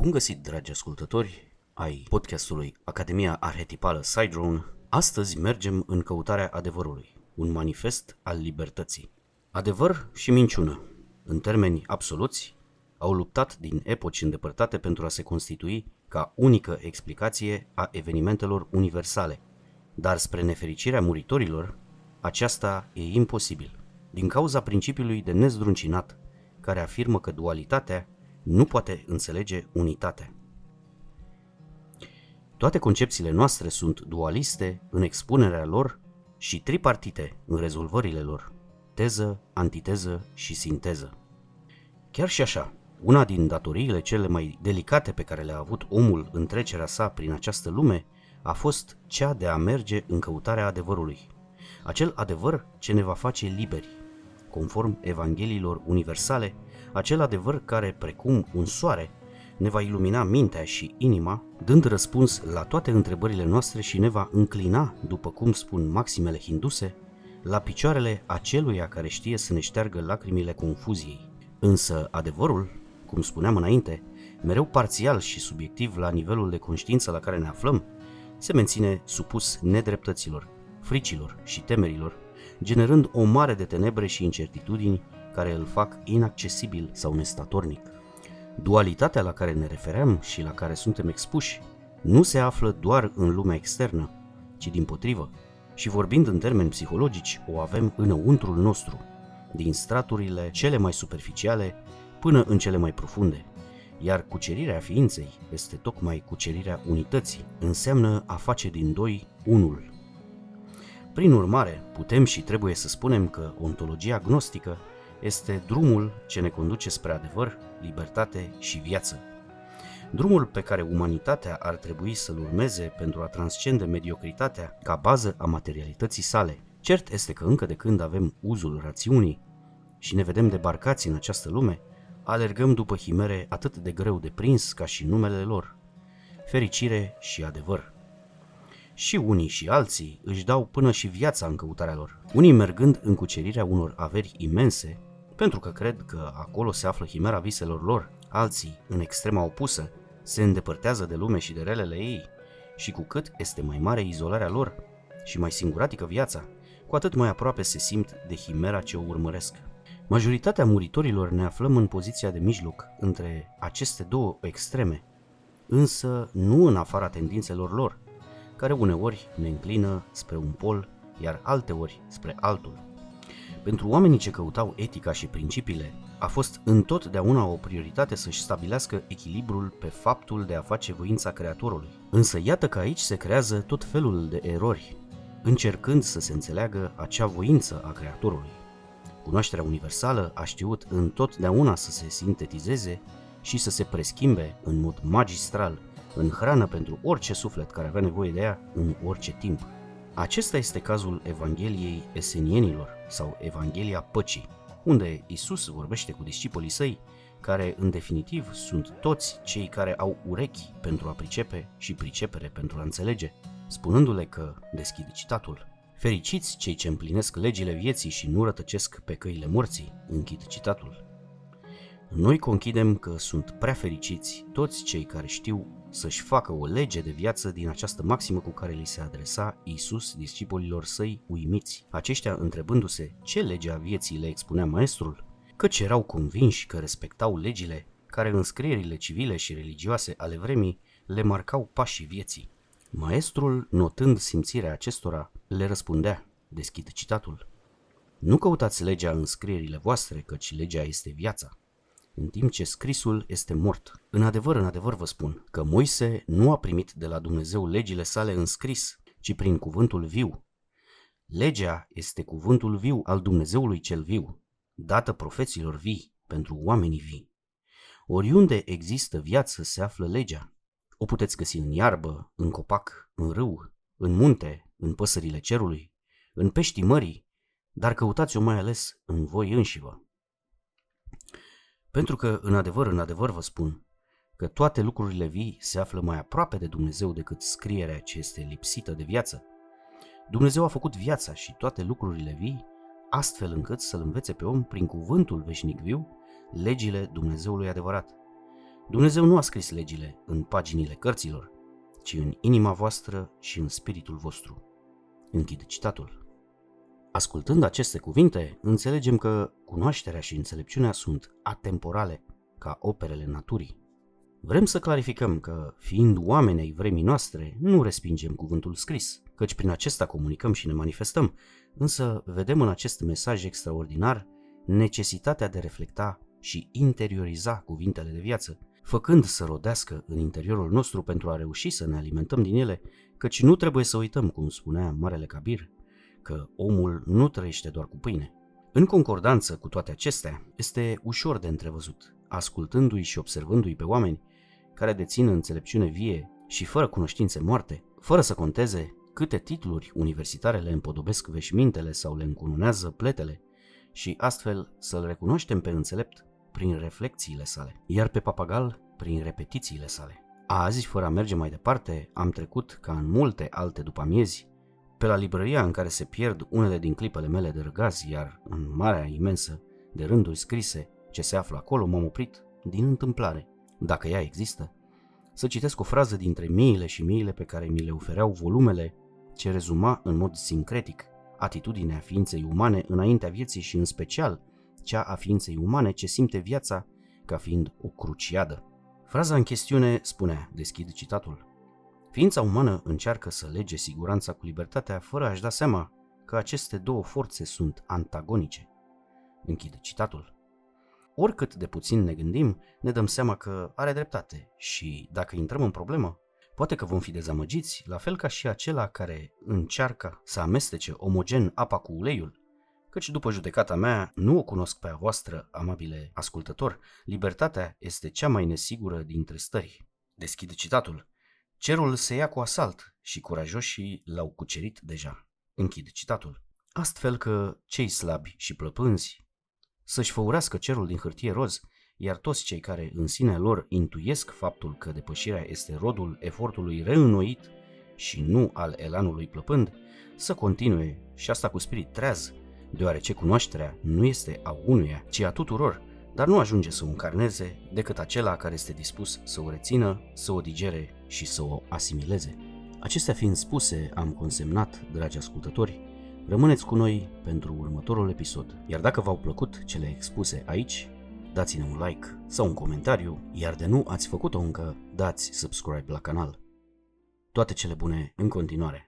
Bun găsit, dragi ascultători ai podcastului Academia Arhetipală Sidrone. Astăzi mergem în căutarea adevărului, un manifest al libertății. Adevăr și minciună, în termeni absoluți, au luptat din epoci îndepărtate pentru a se constitui ca unică explicație a evenimentelor universale, dar spre nefericirea muritorilor, aceasta e imposibil, din cauza principiului de nezdruncinat, care afirmă că dualitatea nu poate înțelege unitatea. Toate concepțiile noastre sunt dualiste în expunerea lor și tripartite în rezolvările lor, teză, antiteză și sinteză. Chiar și așa, una din datoriile cele mai delicate pe care le-a avut omul în trecerea sa prin această lume a fost cea de a merge în căutarea adevărului, acel adevăr ce ne va face liberi, conform evangheliilor universale, acel adevăr care, precum un soare, ne va ilumina mintea și inima, dând răspuns la toate întrebările noastre și ne va înclina, după cum spun maximele hinduse, la picioarele aceluia care știe să ne șteargă lacrimile confuziei. Însă adevărul, cum spuneam înainte, mereu parțial și subiectiv la nivelul de conștiință la care ne aflăm, se menține supus nedreptăților, fricilor și temerilor, generând o mare de tenebre și incertitudini care îl fac inaccesibil sau nestatornic. Dualitatea la care ne refeream și la care suntem expuși nu se află doar în lumea externă, ci dimpotrivă, și vorbind în termeni psihologici, o avem înăuntrul nostru, din straturile cele mai superficiale până în cele mai profunde, iar cucerirea ființei este tocmai cucerirea unității, înseamnă a face din doi unul. Prin urmare, putem și trebuie să spunem că ontologia gnostică este drumul ce ne conduce spre adevăr, libertate și viață. Drumul pe care umanitatea ar trebui să-l urmeze pentru a transcende mediocritatea ca bază a materialității sale. Cert este că încă de când avem uzul rațiunii și ne vedem debarcați în această lume, alergăm după chimere atât de greu de prins ca și numele lor, fericire și adevăr. Și unii și alții își dau până și viața în căutarea lor, unii mergând în cucerirea unor averi imense, pentru că cred că acolo se află chimera viselor lor, alții, în extrema opusă, se îndepărtează de lume și de relele ei, și cu cât este mai mare izolarea lor și mai singuratică viața, cu atât mai aproape se simt de chimera ce o urmăresc. Majoritatea muritorilor ne aflăm în poziția de mijloc între aceste două extreme, însă nu în afara tendințelor lor, care uneori ne înclină spre un pol, iar alteori spre altul. Pentru oamenii ce căutau etica și principiile, a fost întotdeauna o prioritate să-și stabilească echilibrul pe faptul de a face voința Creatorului. Însă iată că aici se creează tot felul de erori, încercând să se înțeleagă acea voință a Creatorului. Cunoașterea universală a știut întotdeauna să se sintetizeze și să se preschimbe în mod magistral, în hrană pentru orice suflet care avea nevoie de ea în orice timp. Acesta este cazul Evangheliei Esenienilor sau Evanghelia Păcii, unde Isus vorbește cu discipolii săi, care în definitiv sunt toți cei care au urechi pentru a pricepe și pricepere pentru a înțelege, spunându-le că, deschid citatul, fericiți cei ce împlinesc legile vieții și nu rătăcesc pe căile morții, închid citatul. Noi conchidem că sunt prea fericiți toți cei care știu să-și facă o lege de viață din această maximă cu care li se adresa Iisus discipolilor săi uimiți, aceștia întrebându-se ce lege a vieții le expunea maestrul, căci erau convinși că respectau legile care în scrierile civile și religioase ale vremii le marcau pașii vieții. Maestrul, notând simțirea acestora, le răspundea, deschid citatul, nu căutați legea în scrierile voastre, căci legea este viața, în timp ce scrisul este mort. În adevăr vă spun că Moise nu a primit de la Dumnezeu legile sale în scris, ci prin cuvântul viu. Legea este cuvântul viu al Dumnezeului cel viu, dată profeților vii pentru oamenii vii. Oriunde există viață se află legea. O puteți găsi în iarbă, în copac, în râu, în munte, în păsările cerului, în peștii mării, dar căutați-o mai ales în voi înșivă. Pentru că, în adevăr vă spun, că toate lucrurile vii se află mai aproape de Dumnezeu decât scrierea ce este lipsită de viață. Dumnezeu a făcut viața și toate lucrurile vii, astfel încât să-l învețe pe om prin cuvântul veșnic viu legile Dumnezeului adevărat. Dumnezeu nu a scris legile în paginile cărților, ci în inima voastră și în spiritul vostru. Închid citatul. Ascultând aceste cuvinte, înțelegem că cunoașterea și înțelepciunea sunt atemporale, ca operele naturii. Vrem să clarificăm că, fiind oameni ai vremii noastre, nu respingem cuvântul scris, căci prin acesta comunicăm și ne manifestăm, însă vedem în acest mesaj extraordinar necesitatea de reflecta și interioriza cuvintele de viață, făcând să rodească în interiorul nostru pentru a reuși să ne alimentăm din ele, căci nu trebuie să uităm, cum spunea Marele Kabir, că omul nu trăiește doar cu pâine. În concordanță cu toate acestea, este ușor de întrevăzut, ascultându-i și observându-i pe oameni care dețin înțelepciune vie și fără cunoștințe moarte, fără să conteze câte titluri universitare le împodobesc veșmintele sau le încununează pletele, și astfel să-l recunoaștem pe înțelept prin reflexiile sale, iar pe papagal prin repetițiile sale. Azi, fără a merge mai departe, am trecut, ca în multe alte după-amiezi, pe la librăria în care se pierd unele din clipele mele de răgaz, iar în marea imensă de rânduri scrise ce se află acolo m-am oprit din întâmplare, dacă ea există, să citesc o frază dintre miile și miile pe care mi le ofereau volumele ce rezuma în mod sincretic atitudinea ființei umane înaintea vieții și în special cea a ființei umane ce simte viața ca fiind o cruciadă. Fraza în chestiune spunea, deschid citatul: ființa umană încearcă să lege siguranța cu libertatea fără a-și da seama că aceste două forțe sunt antagonice. Închid citatul. Oricât de puțin ne gândim, ne dăm seama că are dreptate și, dacă intrăm în problemă, poate că vom fi dezamăgiți, la fel ca și acela care încearcă să amestece omogen apa cu uleiul, căci după judecata mea nu o cunosc pe a voastră, amabile ascultător, libertatea este cea mai nesigură dintre stări. Deschid citatul. Cerul se ia cu asalt și curajoșii l-au cucerit deja. Închid citatul. Astfel că cei slabi și plăpânzi să-și făurească cerul din hârtie roz, iar toți cei care în sine lor intuiesc faptul că depășirea este rodul efortului reînnoit și nu al elanului plăpând, să continue, și asta cu spirit treaz, deoarece cunoașterea nu este a unuia, ci a tuturor, dar nu ajunge să o încarneze decât acela care este dispus să o rețină, să o digere și să o asimileze. Acestea fiind spuse, am consemnat, dragi ascultători, rămâneți cu noi pentru următorul episod, iar dacă v-au plăcut cele expuse aici, dați-ne un like sau un comentariu, iar de nu ați făcut-o încă, dați subscribe la canal. Toate cele bune în continuare!